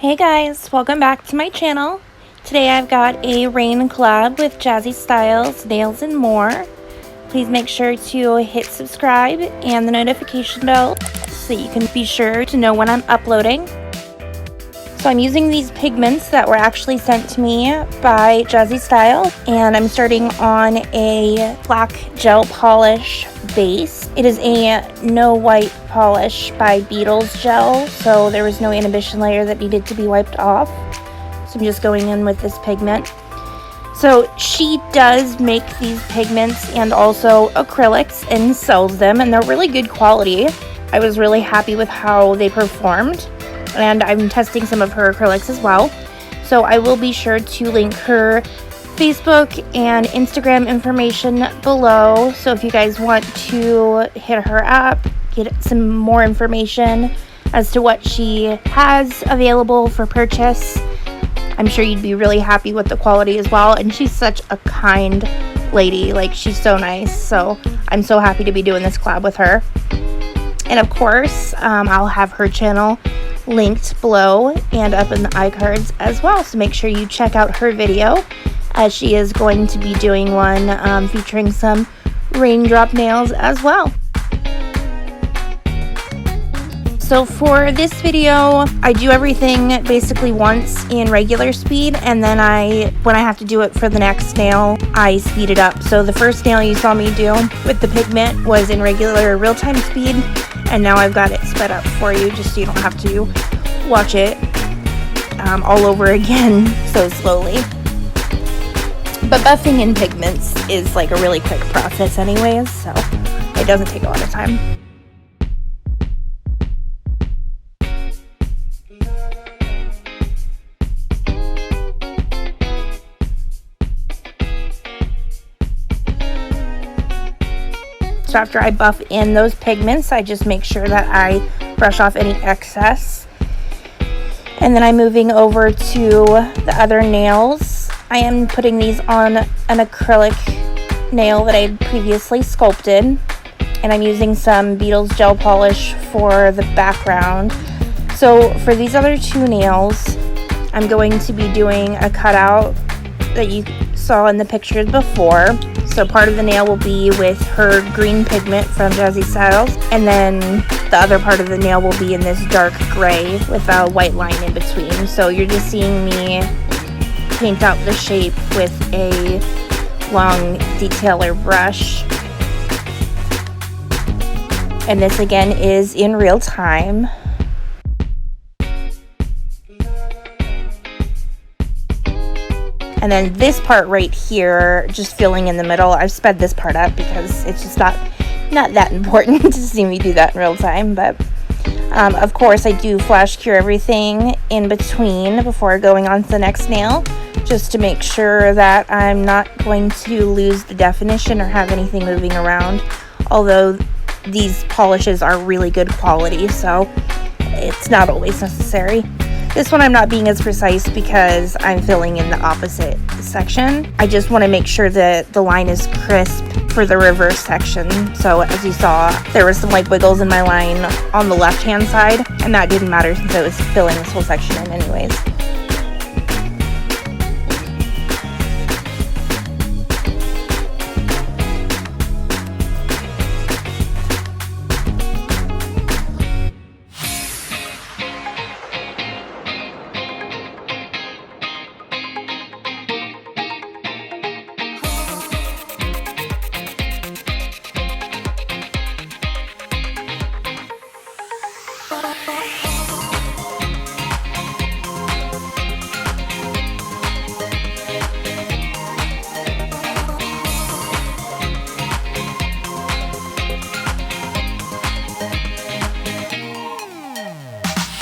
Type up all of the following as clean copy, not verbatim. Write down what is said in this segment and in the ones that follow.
Hey guys, welcome back to my channel. Today I've got a rain collab with Jazzyz, Stylez, Nails, and more. Please make sure to hit subscribe and the notification bell so you can be sure to know when I'm uploading. So I'm using these pigments that were actually sent to me by Jazzyz, Stylez, and I'm starting on a black gel polish base. It is a no white polish by Beetles gel, so there was no inhibition layer that needed to be wiped off. So I'm just going in with this pigment. So she does make these pigments and also acrylics and sells them, and they're really good quality. I was really happy with how they performed, and I'm testing some of her acrylics as well. So I will be sure to link her Facebook and Instagram information below. So if you guys want to hit her up, get some more information as to what she has available for purchase, I'm sure you'd be really happy with the quality as well. And she's such a kind lady, like she's so nice. So I'm so happy to be doing this collab with her. And of course, I'll have her channel linked below and up in the iCards as well. So make sure you check out her video, as she is going to be doing one featuring some raindrop nails as well. So for this video, I do everything basically once in regular speed, and then when I have to do it for the next nail, I speed it up. So the first nail you saw me do with the pigment was in regular real-time speed, and now I've got it sped up for you just so you don't have to watch it all over again so slowly. But buffing in pigments is like a really quick process anyways, so it doesn't take a lot of time. So after I buff in those pigments, I just make sure that I brush off any excess. And then I'm moving over to the other nails. I am putting these on an acrylic nail that I had previously sculpted. And I'm using some Beetles gel polish for the background. So for these other two nails, I'm going to be doing a cutout that you saw in the pictures before. So part of the nail will be with her green pigment from Jazzyz, Stylez, and then the other part of the nail will be in this dark gray with a white line in between. So you're just seeing me paint out the shape with a long detailer brush. And this again is in real time. And then this part right here, just filling in the middle, I've sped this part up because it's just not that important to see me do that in real time. But of course I do flash cure everything in between before going on to the next nail, just to make sure that I'm not going to lose the definition or have anything moving around. Although these polishes are really good quality, so it's not always necessary. This one I'm not being as precise because I'm filling in the opposite section. I just want to make sure that the line is crisp for the reverse section. So as you saw, there was some like wiggles in my line on the left hand side, and that didn't matter since I was filling this whole section in anyways.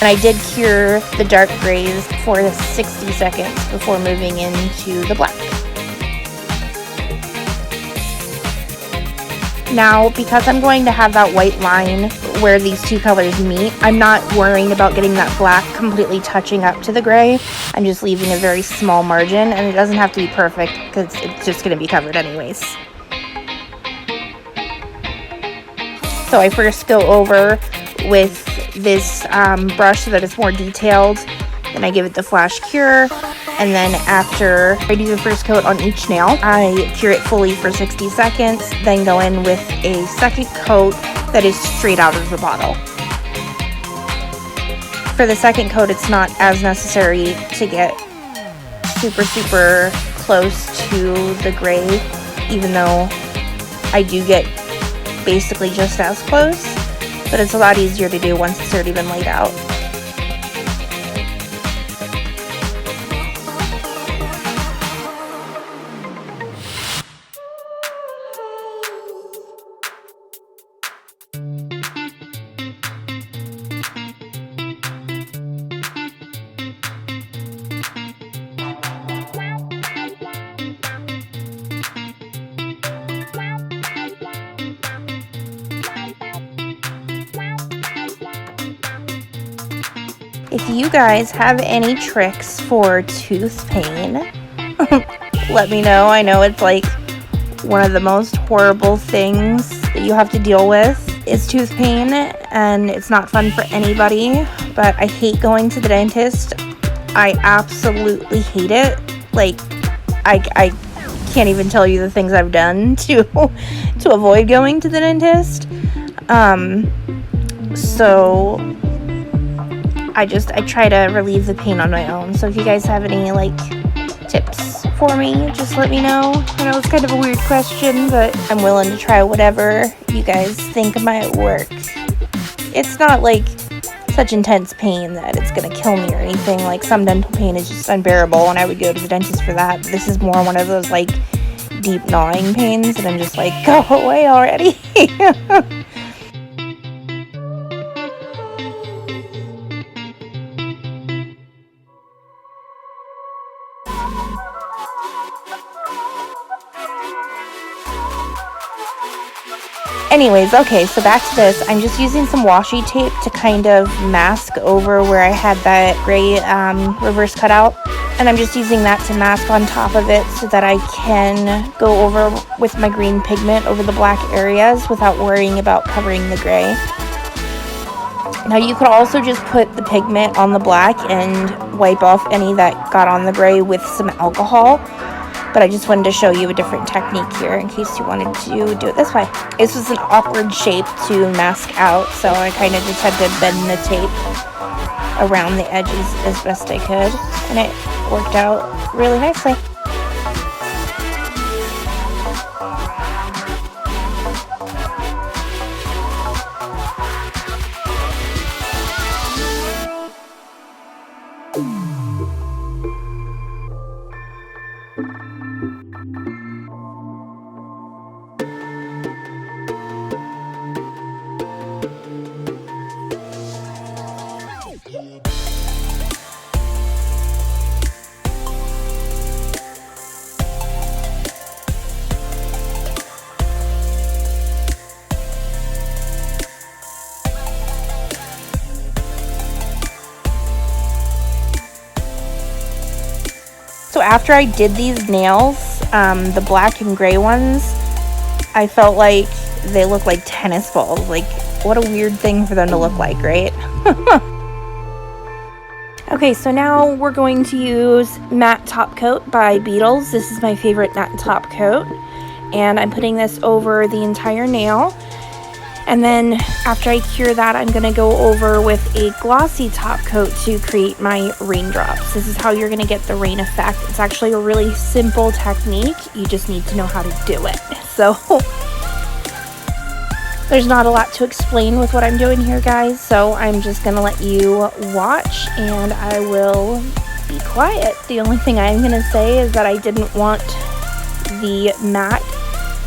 And I did cure the dark grays for 60 seconds before moving into the black. Now, because I'm going to have that white line where these two colors meet, I'm not worrying about getting that black completely touching up to the gray. I'm just leaving a very small margin, and it doesn't have to be perfect because it's just going to be covered anyways. So I first go over with this brush so that it's more detailed Then I give it the flash cure, and then after I do the first coat on each nail, I cure it fully for 60 seconds, then go in with a second coat that is straight out of the bottle. For the second coat, it's not as necessary to get super close to the gray, even though I do get basically just as close, but it's a lot easier to do once it's already been laid out. If you guys have any tricks for tooth pain, let me know. I know it's like one of the most horrible things that you have to deal with is tooth pain, and it's not fun for anybody, but I hate going to the dentist. I absolutely hate it. Like, I can't even tell you the things I've done to avoid going to the dentist. So I try to relieve the pain on my own. So if you guys have any like tips for me, just let me know. I know it's kind of a weird question, but I'm willing to try whatever you guys think might work. It's not like such intense pain that it's gonna kill me or anything. Like, some dental pain is just unbearable and I would go to the dentist for that. This is more one of those like deep gnawing pains and I'm just like, go away already. Anyways, okay, so back to this. I'm just using some washi tape to kind of mask over where I had that gray reverse cutout. And I'm just using that to mask on top of it so that I can go over with my green pigment over the black areas without worrying about covering the gray. Now you could also just put the pigment on the black and wipe off any that got on the gray with some alcohol. But I just wanted to show you a different technique here in case you wanted to do it this way. This was an awkward shape to mask out, so I kind of just had to bend the tape around the edges as best I could, and it worked out really nicely. So after I did these nails, the black and gray ones, I felt like they look like tennis balls. Like, what a weird thing for them to look like, right? Okay, so now we're going to use Matte Top Coat by Beetles. This is my favorite matte top coat. And I'm putting this over the entire nail. And then after I cure that, I'm going to go over with a glossy top coat to create my raindrops. This is how you're going to get the rain effect. It's actually a really simple technique. You just need to know how to do it. So there's not a lot to explain with what I'm doing here, guys. So I'm just going to let you watch and I will be quiet. The only thing I'm going to say is that I didn't want the matte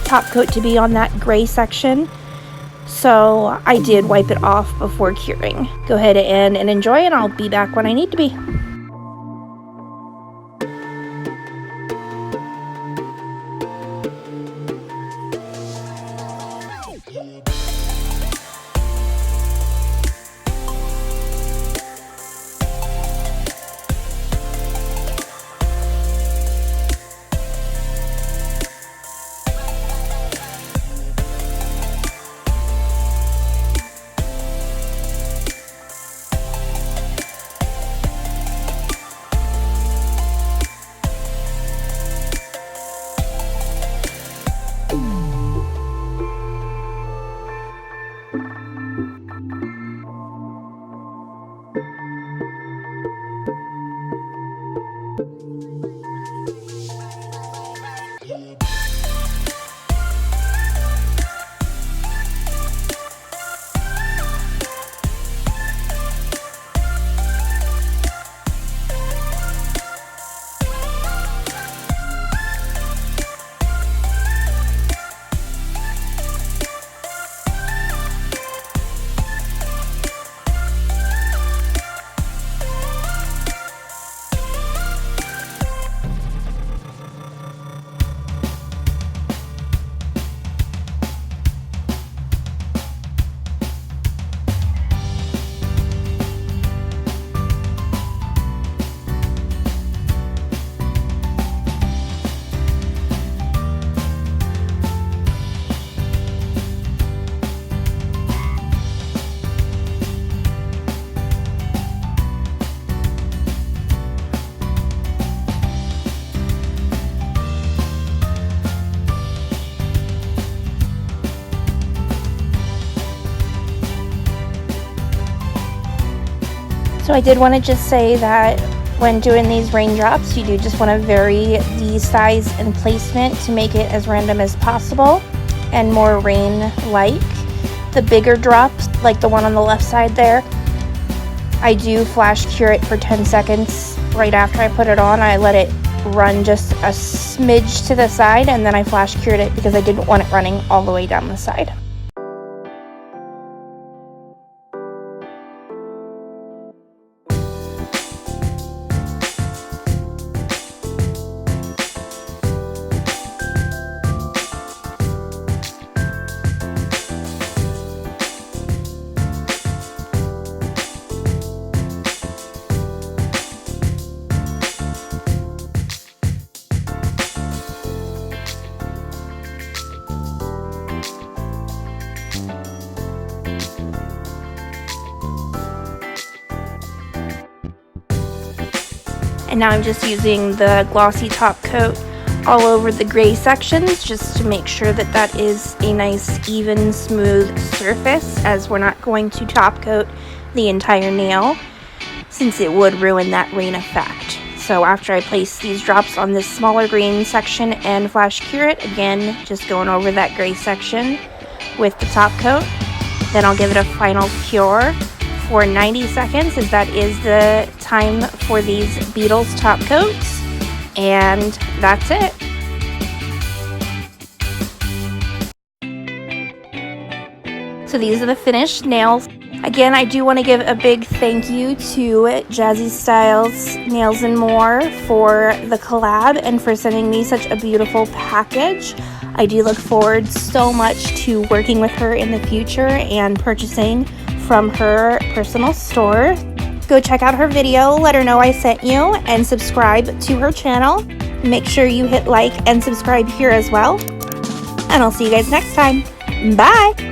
top coat to be on that gray section. So I did wipe it off before curing. Go ahead and enjoy, and I'll be back when I need to be. So I did want to just say that when doing these raindrops, you do just want to vary the size and placement to make it as random as possible and more rain-like. The bigger drops, like the one on the left side there, I do flash cure it for 10 seconds right after I put it on. I let it run just a smidge to the side and then I flash cured it because I didn't want it running all the way down the side. And now I'm just using the glossy top coat all over the gray sections just to make sure that that is a nice, even, smooth surface, as we're not going to top coat the entire nail since it would ruin that rain effect. So after I place these drops on this smaller green section and flash cure it, again, just going over that gray section with the top coat, then I'll give it a final cure for 90 seconds, as that is the time for these Beetles top coats, and that's it. So these are the finished nails. Again, I do want to give a big thank you to Jazzyz Stylez Nails and More for the collab and for sending me such a beautiful package. I do look forward so much to working with her in the future and purchasing from her personal store. Go check out her video, let her know I sent you, and subscribe to her channel. Make sure you hit like and subscribe here as well. And I'll see you guys next time. Bye!